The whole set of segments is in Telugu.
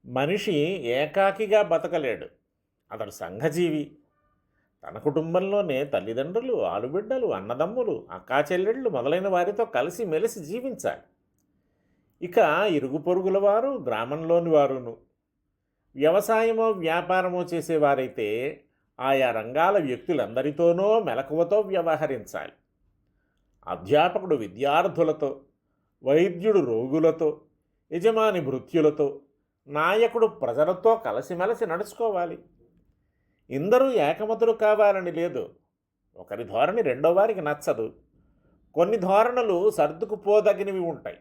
మనిషి ఏకాకిగా బతకలేడు. అతడు సంఘజీవి. తన కుటుంబంలోనే తల్లిదండ్రులు, ఆలుబిడ్డలు, అన్నదమ్ములు, అక్కాచెల్లెళ్ళు మొదలైన వారితో కలిసి మెలిసి జీవించాలి. ఇక ఇరుగు పొరుగుల వారు, గ్రామంలోని వారును. వ్యవసాయమో వ్యాపారమో చేసేవారైతే ఆయా రంగాల వ్యక్తులందరితోనో మెలకువతో వ్యవహరించాలి. అధ్యాపకుడు విద్యార్థులతో, వైద్యుడు రోగులతో, యజమాని భృత్యులతో, నాయకుడు ప్రజలతో కలిసిమెలిసి నడుచుకోవాలి. ఇందరూ ఏకమతులు కావాలని లేదు. ఒకరి ధోరణి రెండో వారికి నచ్చదు. కొన్ని ధోరణులు సర్దుకుపోదగినవి ఉంటాయి,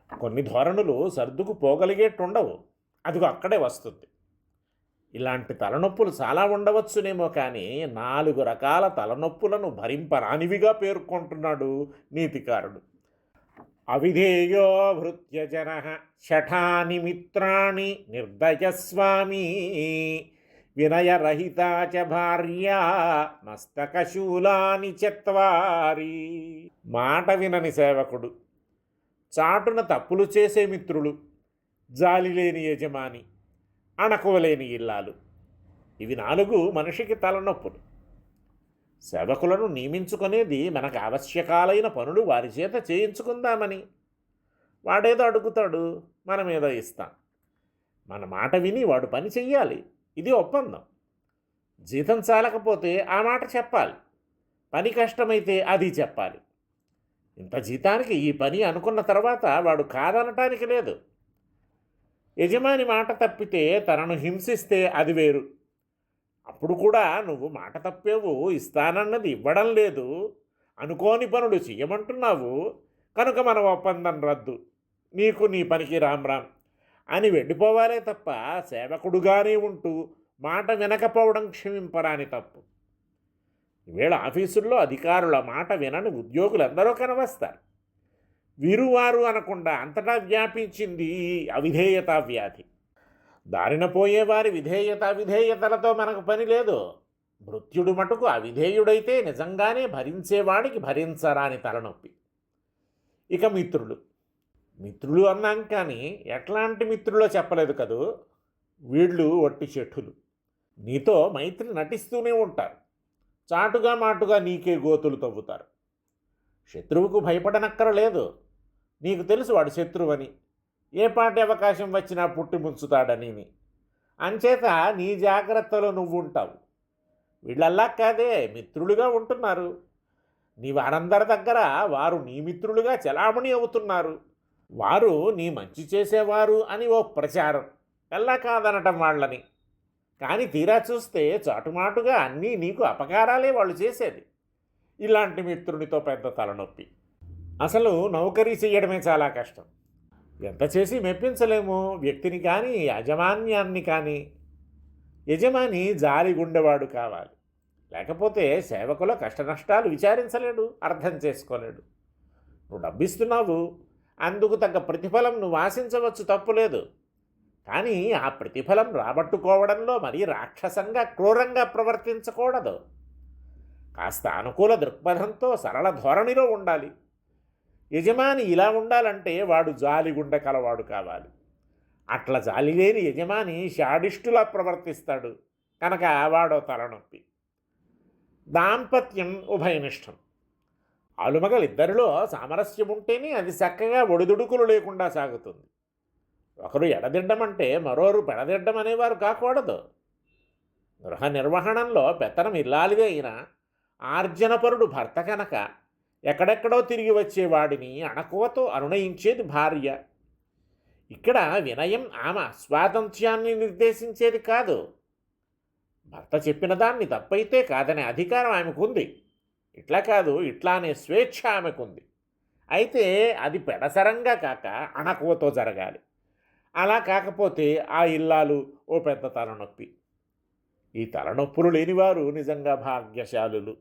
కొన్ని ధోరణులు సర్దుకుపోగలిగేట్టుండవు. అదిగో అక్కడే వస్తుంది. ఇలాంటి తలనొప్పులు చాలా ఉండవచ్చునేమో, కానీ 4 రకాల తలనొప్పులను భరింపరానివిగా పేర్కొంటున్నాడు నీతికారుడు. అవిధేయో భృత్యజన శఠాని మిత్రాణి నిర్దయస్వామి వినయరహితా చ భార్య మస్తకశూలాని చత్వారి. మాట వినని సేవకుడు, చాటున తప్పులు చేసే మిత్రులు, జాలి లేని యజమాని, అణకువలేని ఇల్లాలు. ఇవి 4 మనిషికి తలనొప్పులు. సేవకులను నియమించుకునేది మనకు ఆవశ్యకాలైన పనులు వారి చేత చేయించుకుందామని. వాడేదో అడుగుతాడు, మనమేదో ఇస్తాం. మన మాట విని వాడు పని చెయ్యాలి. ఇది ఒప్పందం. జీతం చాలకపోతే ఆ మాట చెప్పాలి. పని కష్టమైతే అది చెప్పాలి. ఇంత జీతానికి ఈ పని అనుకున్న తర్వాత వాడు కాదనటానికి లేదు. యజమాని మాట తప్పితే తనను హింసిస్తే అది వేరు. అప్పుడు కూడా నువ్వు మాట తప్పేవు, ఇస్తానన్నది ఇవ్వడం లేదు, అనుకోని పనులు చెయ్యమంటున్నావు, కనుక మన ఒప్పందం రద్దు, నీకు నీ పనికి రామ్ రామ్ అని వెళ్ళిపోవాలే తప్ప సేవకుడుగానే ఉంటూ మాట వినకపోవడం క్షమింపరాని తప్పు. ఈవేళ ఆఫీసుల్లో అధికారుల మాట వినని ఉద్యోగులందరూ కనవస్తారు. వీరువారు అనకుండా అంతటా వ్యాపించింది అవిధేయతా వ్యాధి. దారిన పోయేవారి విధేయతలతో మనకు పని లేదు. భృత్యుడు మటుకు అవిధేయుడైతే నిజంగానే భరించేవాడికి భరించరాని తలనొప్పి. ఇక మిత్రులు అన్నాం, కానీ ఎట్లాంటి మిత్రులో చెప్పలేదు కదూ. వీళ్ళు వట్టి చెట్టులు. నీతో మైత్రి నటిస్తూనే ఉంటారు, చాటుగా మాటుగా నీకే గోతులు తవ్వుతారు. శత్రువుకు భయపడనక్కరలేదు. నీకు తెలుసు వాడు శత్రువని, ఏ పాటి అవకాశం వచ్చినా పుట్టి ముంచుతాడని. అంచేత నీ జాగ్రత్తలో నువ్వు ఉంటావు. వీళ్ళల్లా కాదే, మిత్రులుగా ఉంటున్నారు. నీ వారందరి దగ్గర వారు నీ మిత్రులుగా చలామణి అవుతున్నారు. వారు నీ మంచి చేసేవారు అని ఓ ప్రచారం, ఎలా కాదనటం వాళ్ళని. కానీ తీరా చూస్తే చాటుమాటుగా అన్నీ నీకు అపకారాలే వాళ్ళు చేసేది. ఇలాంటి మిత్రునితో పెద్ద తలనొప్పి. అసలు నౌకరీ చేయడమే చాలా కష్టం. ఎంత చేసి మెప్పించలేము వ్యక్తిని కానీ యాజమాన్యాన్ని కానీ. యజమాని జాలిగుండెవాడు కావాలి, లేకపోతే సేవకుల కష్టనష్టాలు విచారించలేడు, అర్థం చేసుకోలేడు. నువ్వు డబ్బిస్తున్నావు, అందుకు తగ్గ ప్రతిఫలం నువ్వు ఆశించవచ్చు, తప్పులేదు. కానీ ఆ ప్రతిఫలం రాబట్టుకోవడంలో మరీ రాక్షసంగా క్రూరంగా ప్రవర్తించకూడదు. కాస్త అనుకూల దృక్పథంతో సరళ ధోరణిలో ఉండాలి. యజమాని ఇలా ఉండాలంటే వాడు జాలిగుండె కలవాడు కావాలి. అట్లా జాలి లేని యజమాని షాడిస్టులా ప్రవర్తిస్తాడు, కనుక వాడో తలనొప్పి. దాంపత్యం ఉభయనిష్టం. ఆలుమగలిద్దరిలో సామరస్యం ఉంటేనే అది చక్కగా ఒడిదుడుకులు లేకుండా సాగుతుంది. ఒకరు ఎడదిడ్డమంటే మరోరు పెడదిడ్డం అనేవారు కాకూడదు. గృహ నిర్వహణంలో పెత్తనం ఇల్లాలిదే అయినా ఆర్జనపరుడు భర్త కనుక ఎక్కడెక్కడో తిరిగి వచ్చేవాడిని అణకువతో అనునయించేది భార్య. ఇక్కడ వినయం ఆమె స్వాతంత్ర్యాన్ని నిర్దేశించేది కాదు. భర్త చెప్పిన దాన్ని తప్పైతే కాదనే అధికారం ఆమెకుంది. ఇట్లా కాదు, ఇట్లా అనే స్వేచ్ఛ ఆమెకుంది. అయితే అది పెడసరంగా కాక అణకువతో జరగాలి. అలా కాకపోతే ఆ ఇల్లాలు ఓ పెద్ద తలనొప్పి. ఈ తలనొప్పులు లేనివారు నిజంగా భాగ్యశాలులు.